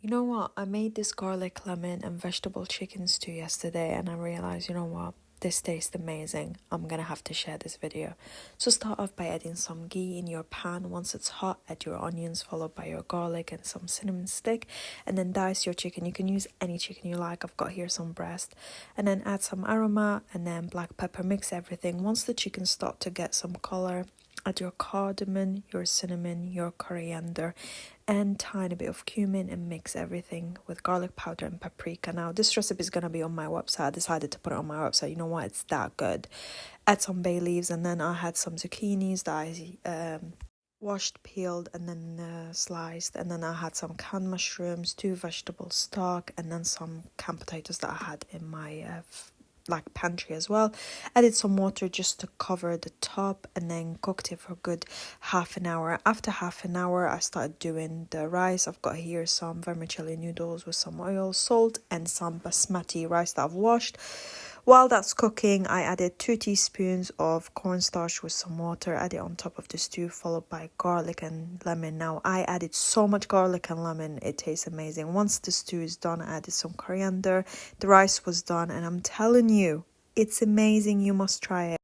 You know what? I made this garlic, lemon, and vegetable chicken stew yesterday, and I realized, you know what? This tastes amazing. I'm gonna have to share this video. So start off by adding some ghee in your pan. Once it's hot, add your onions followed by your garlic and some cinnamon stick, and then dice your chicken. You can use any chicken you like. I've got here some breast, and then add some aroma and then black pepper. Mix everything. Once the chicken start to get some color, add your cardamom, your cinnamon, your coriander, and tiny bit of cumin, and mix everything with garlic powder and paprika. Now this recipe is going to be on my website. I decided to put it on my website. You know what? It's that good. Add some bay leaves, and then I had some zucchinis that I washed, peeled, and then sliced, and then I had some canned mushrooms, 2 vegetable stock, and then some canned potatoes that I had in my like pantry as well. Added some water just to cover the top, and then cooked it for a good half an hour. After half an hour, I started doing the rice. I've got here some vermicelli noodles with some oil, salt, and some basmati rice that I've washed. While that's cooking, I added 2 teaspoons of cornstarch with some water, added on top of the stew, followed by garlic and lemon. Now, I added so much garlic and lemon, it tastes amazing. Once the stew is done, I added some coriander. The rice was done, and I'm telling you, it's amazing. You must try it.